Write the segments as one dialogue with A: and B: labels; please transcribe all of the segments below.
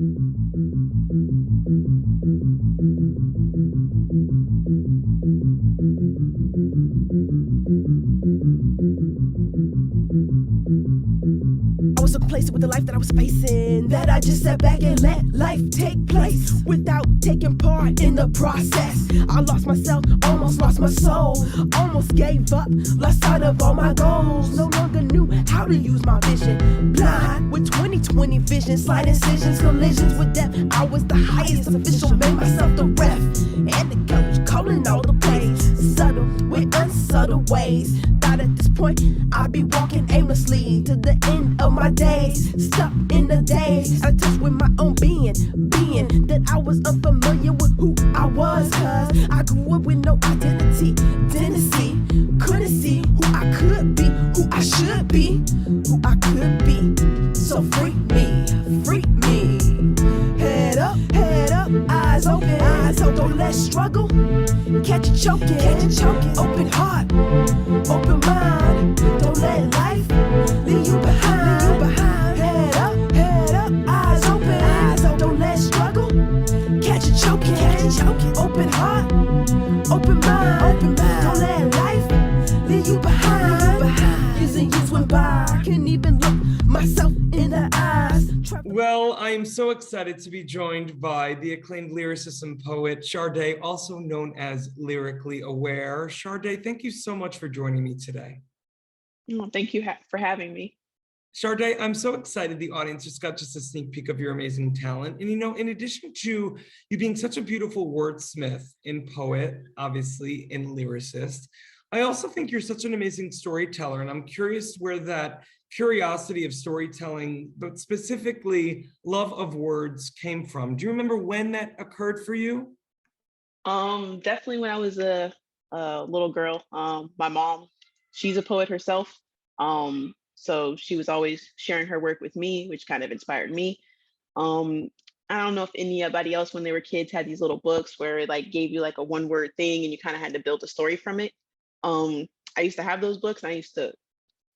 A: was so complacent with the life that I was facing that I just sat back and let life take place without taking part in the process. I lost myself, almost lost my soul, almost gave up, lost sight of all my goals. No longer knew how to use my vision, blind with 20/20 vision, slight incisions, collisions with death. I was the highest official, made myself the ref and the coach, calling all the plays, subtle with unsubtle ways. Thought at this point I'd be walking aimlessly to the end of my days, stuck in the days, out of touch with my own being that I was unfamiliar with who I was, cause I grew up with no identity, didn't see, couldn't see who I could be, who I should be, who I could be. So free me, head up, eyes open, don't let struggle catch you choking, open heart, open mind, don't let life leave you behind, head up, eyes open, don't let struggle catch you choking, open heart, open mind, don't let life leave you behind. Years and years went by, I can't even look myself in the eyes.
B: Well, I am so excited to be joined by the acclaimed lyricist and poet, Sade, also known as Lyrically Aware. Sade, thank you so much for joining me today.
C: Well, thank you for having me.
B: Sade, I'm so excited the audience just got a sneak peek of your amazing talent. And in addition to you being such a beautiful wordsmith and poet, obviously, and lyricist, I also think you're such an amazing storyteller. And I'm curious where that curiosity of storytelling, but specifically love of words, came from. Do you remember when that occurred for you?
C: Definitely when I was a little girl. My mom, she's a poet herself. So she was always sharing her work with me, which kind of inspired me. I don't know if anybody else when they were kids had these little books where it like gave you like a one-word thing and you kind of had to build a story from it. I used to have those books and I used to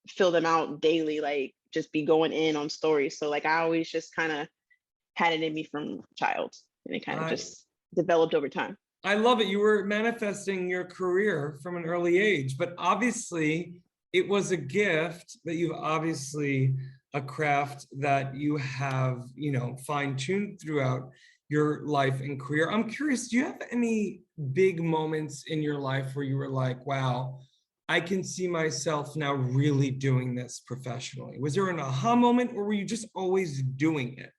C: fill them out daily, like just be going in on stories. So like I always just kind of had it in me from child, and it kind of just developed over time.
B: I love it. You were manifesting your career from an early age, but obviously it was a gift that you've obviously a craft that you have, fine-tuned throughout your life and career. I'm curious, do you have any big moments in your life where you were like, wow, I can see myself now really doing this professionally? Was there an aha moment, or were you just always doing it?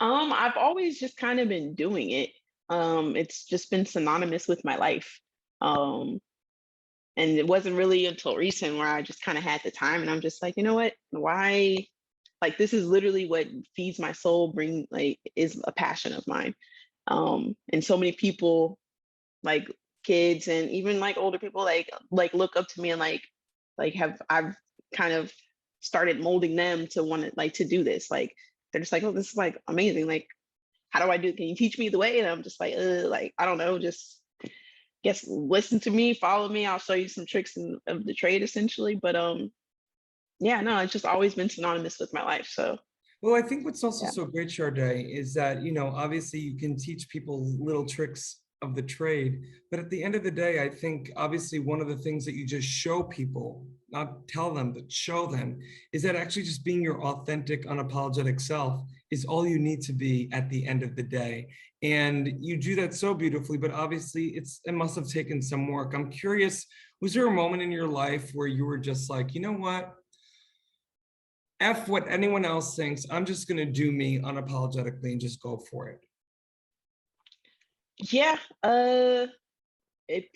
C: I've always just kind of been doing it. It's just been synonymous with my life. And it wasn't really until recent where I just kind of had the time and I'm just like, you know what, why? Like, this is literally what feeds my soul, is a passion of mine. And so many people, like kids and even like older people, like look up to me and I've kind of started molding them to want to to do this. Like, they're just like, oh, this is like amazing. Like, how do I do? Can you teach me the way? And I'm just like, I don't know, just guess listen to me, follow me. I'll show you some tricks of the trade, essentially. But yeah, no, it's just always been synonymous with my life. So.
B: Well, I think what's also so great, Sade, is that, obviously you can teach people little tricks of the trade, but at the end of the day, I think obviously one of the things that you just show people, not tell them, but show them, is that actually just being your authentic, unapologetic self is all you need to be at the end of the day. And you do that so beautifully, but obviously it must have taken some work. I'm curious, was there a moment in your life where you were just like, you know what? F what anyone else thinks, I'm just gonna do me unapologetically and just go for it?
C: Yeah, it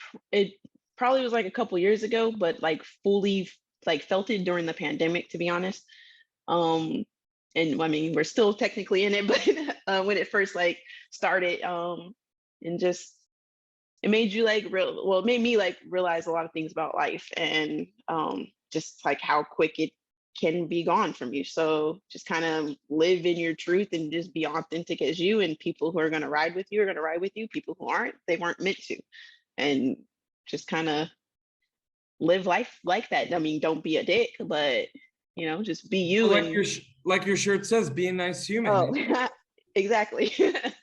C: probably was like a couple years ago, but like fully felt it during the pandemic, to be honest. And I mean, we're still technically in it, but when it first started, and just it made you it made me realize a lot of things about life and just like how quick it can be gone from you. So just kind of live in your truth and just be authentic as you, and people who are going to ride with you are going to ride with you. People who aren't, they weren't meant to. And just kind of live life like that. I mean, don't be a dick, but just be you.
B: Well, like your shirt says, be a nice human.
C: Oh, Exactly.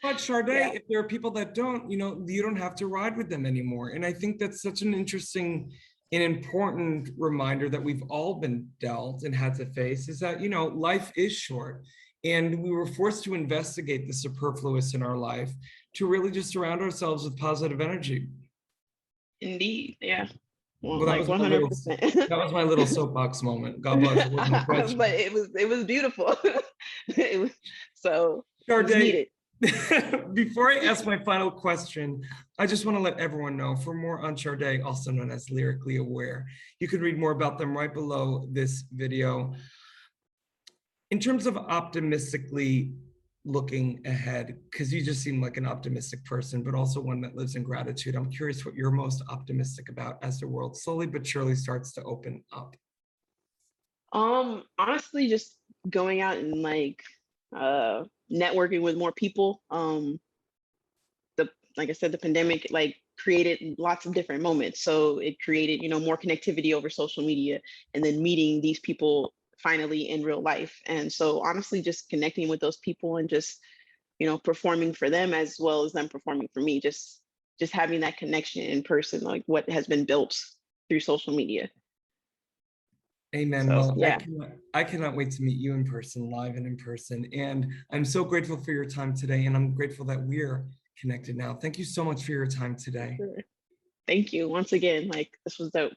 B: But Sade,
C: Yeah.
B: if there are people that don't, you don't have to ride with them anymore. And I think that's such an interesting and important reminder that we've all been dealt and had to face, is that, life is short. And we were forced to investigate the superfluous in our life to really just surround ourselves with positive energy.
C: Indeed. Yeah. Well,
B: Well,
C: like 100%.
B: that was my little soapbox moment. God bless. It wasn't a question.
C: But it was beautiful. It was, so it was
B: Sade,
C: needed.
B: before I ask my final question, I just want to let everyone know, for more on Sade, also known as Lyrically Aware, you can read more about them right below this video. In terms of optimistically looking ahead, because you just seem like an optimistic person, but also one that lives in gratitude, I'm curious what you're most optimistic about as the world slowly but surely starts to open up.
C: Honestly, just going out and like networking with more people. Like I said, the pandemic like created lots of different moments. So it created, more connectivity over social media, and then meeting these people finally in real life. And so honestly, just connecting with those people and just, performing for them as well as them performing for me. Just having that connection in person, like what has been built through social media.
B: Amen.
C: So
B: Well,
C: yeah.
B: I cannot wait to meet you in person, live and in person. And I'm so grateful for your time today. And I'm grateful that we're connected now. Thank you so much for your time today.
C: Sure. Thank you once again. Like, this was dope.